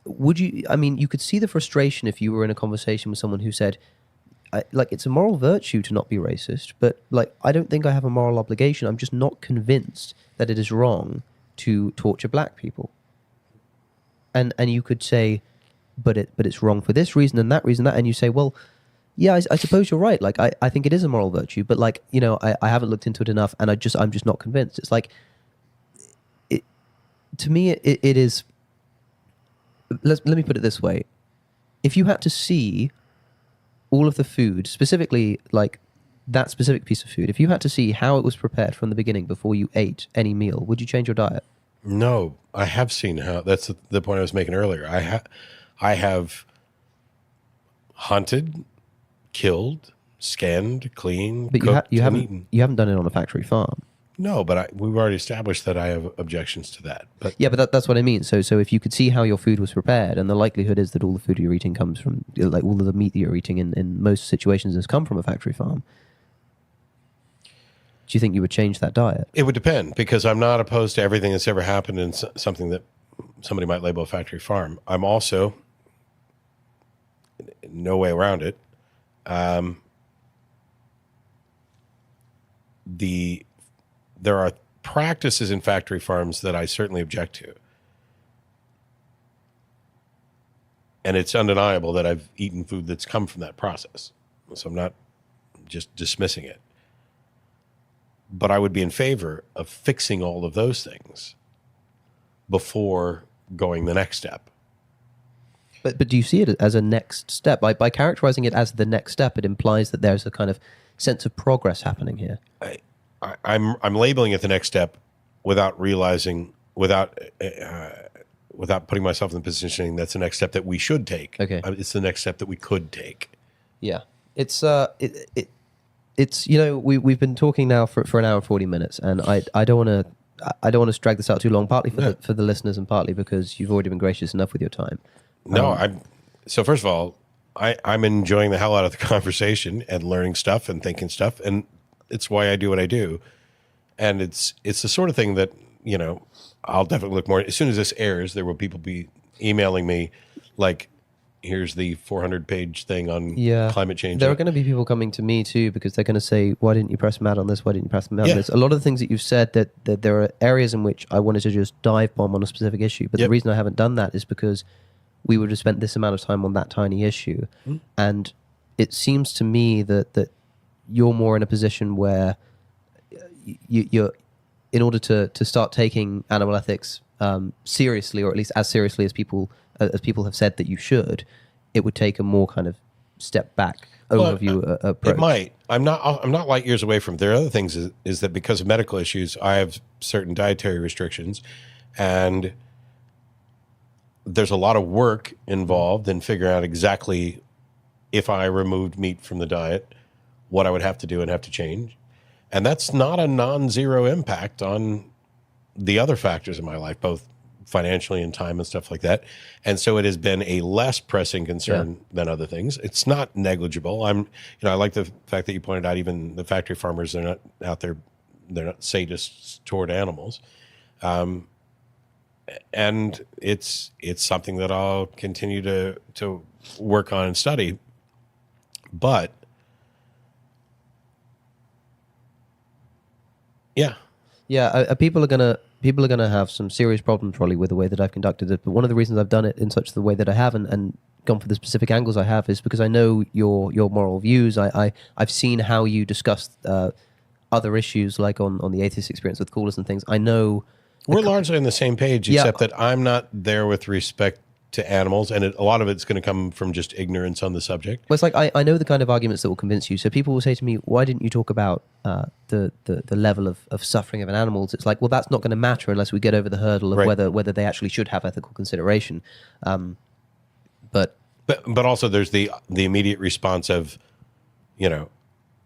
you could see the frustration if you were in a conversation with someone who said, it's a moral virtue to not be racist, but I don't think I have a moral obligation. I'm just not convinced that it is wrong to torture black people. And you could say, but it's wrong for this reason and that reason, and you say, well, yeah, I suppose you're right. I think it is a moral virtue, but I haven't looked into it enough, and I'm just not convinced. It's to me, it is. Let me put it this way: if you had to see all of the food, specifically that specific piece of food, if you had to see how it was prepared from the beginning before you ate any meal, would you change your diet? No, I have seen how. That's the point I was making earlier. I have hunted, killed, skinned, cleaned, but cooked, you and eaten. You haven't done it on a factory farm. No, but we've already established that I have objections to that. But yeah, but that's what I mean. So if you could see how your food was prepared, and the likelihood is that all the food you're eating comes from, like all of the meat that you're eating in most situations has come from a factory farm. Do you think you would change that diet? it would depend, because I'm not opposed to everything that's ever happened in something that somebody might label a factory farm. I'm also, no way around it, there are practices in factory farms that I certainly object to. And it's undeniable that I've eaten food that's come from that process. So I'm not just dismissing it. But I would be in favor of fixing all of those things before going the next step. But do you see it as a next step? By characterizing it as the next step, it implies that there's a kind of sense of progress happening here. I'm labeling it the next step without realizing, without putting myself in the position that's the next step that we should take. Okay, it's the next step that we could take. Yeah, it's we've been talking now for an hour and 40 minutes, and I don't want to drag this out too long. Partly for the listeners, and partly because you've already been gracious enough with your time. No, so first of all, I'm enjoying the hell out of the conversation and learning stuff and thinking stuff, and it's why I do what I do. And it's the sort of thing that, I'll definitely look more. As soon as this airs, there will people be emailing me like, here's the 400-page thing on climate change. There are going to be people coming to me too, because they're going to say, why didn't you press Matt on this? Why didn't you press Matt on this? A lot of the things that you've said, that there are areas in which I wanted to just dive bomb on a specific issue. But the reason I haven't done that is because we would have spent this amount of time on that tiny issue. And it seems to me that you're more in a position where you're, in order to start taking animal ethics seriously, or at least as seriously as people have said that you should, it would take a more kind of step back overview approach. It might. I'm not light years away from it. There are other things is that because of medical issues, I have certain dietary restrictions, and there's a lot of work involved in figuring out exactly, if I removed meat from the diet, what I would have to do and have to change. And that's not a non-zero impact on the other factors in my life, both financially and time and stuff like that. And so it has been a less pressing concern than other things. It's not negligible. I like the fact that you pointed out even the factory farmers, they're not out there, they're not sadists toward animals. And it's something that I'll continue to work on and study. But people are gonna have some serious problems probably with the way that I've conducted it. But one of the reasons I've done it in such the way that I have and gone for the specific angles I have is because I know your moral views. I've seen how you discuss other issues, like on the atheist experience with coolers and things. I know we're largely on the same page, except that I'm not there with respect to animals, and a lot of it's going to come from just ignorance on the subject. Well, it's like I know the kind of arguments that will convince you. So people will say to me, why didn't you talk about the level of suffering of an animal? It's like, well, that's not going to matter unless we get over the hurdle of whether they actually should have ethical consideration. But also there's the immediate response of,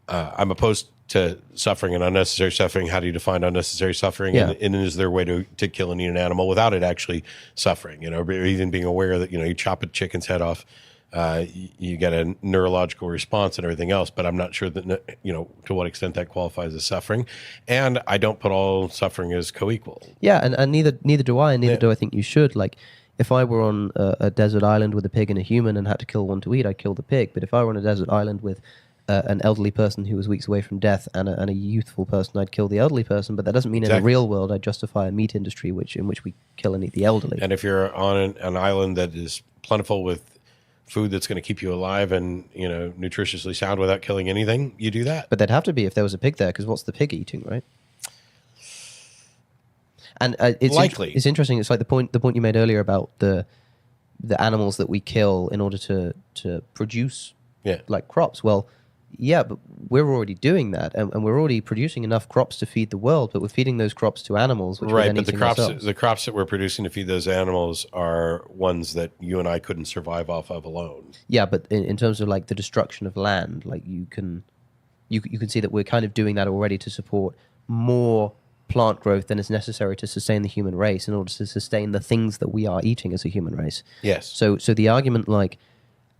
I'm opposed to suffering and unnecessary suffering. How do you define unnecessary suffering? Yeah. And is there a way to kill and eat an animal without it actually suffering? Or even being aware that, you chop a chicken's head off, you get a neurological response and everything else. But I'm not sure that, to what extent that qualifies as suffering. And I don't put all suffering as co-equal. Yeah, and neither do I, and neither do I think you should. Like, if I were on a desert island with a pig and a human and had to kill one to eat, I'd kill the pig. But if I were on a desert island with an elderly person who was weeks away from death and a youthful person, I'd kill the elderly person. But that doesn't mean in the real world I'd justify a meat industry in which we kill and eat the elderly. And if you're on an island that is plentiful with food that's going to keep you alive and nutritiously sound without killing anything, you do that. But there'd have to be if there was a pig there, because what's the pig eating, right? And it's likely. It's interesting. It's like the point you made earlier about the animals that we kill in order to produce like crops. Well, yeah, but we're already doing that, and we're already producing enough crops to feed the world, but we're feeding those crops to animals, which we're then eating ourselves. The crops that we're producing to feed those animals are ones that you and I couldn't survive off of alone. Yeah, but in terms of like the destruction of land, like you can see that we're kind of doing that already to support more plant growth than is necessary to sustain the human race in order to sustain the things that we are eating as a human race. Yes. So the argument like,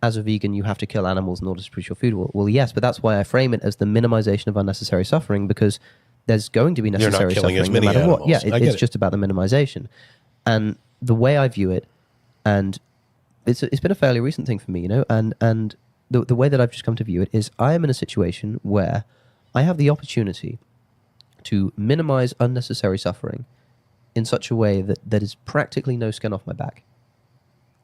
as a vegan, you have to kill animals in order to produce your food. Well, yes, but that's why I frame it as the minimization of unnecessary suffering, because there's going to be necessary suffering no matter animals. what. Yeah, it's just about the minimization. And the way I view it, and it's been a fairly recent thing for me, and the way that I've just come to view it is I am in a situation where I have the opportunity to minimize unnecessary suffering in such a way that is practically no skin off my back.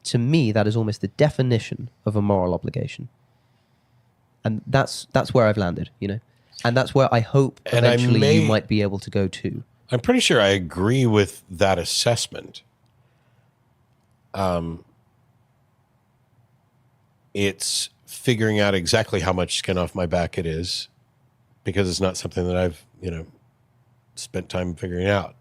To me, that is almost the definition of a moral obligation. And that's where I've landed, And that's where I hope eventually you might be able to go to. I'm pretty sure I agree with that assessment. It's figuring out exactly how much skin off my back it is, because it's not something that I've, spent time figuring out.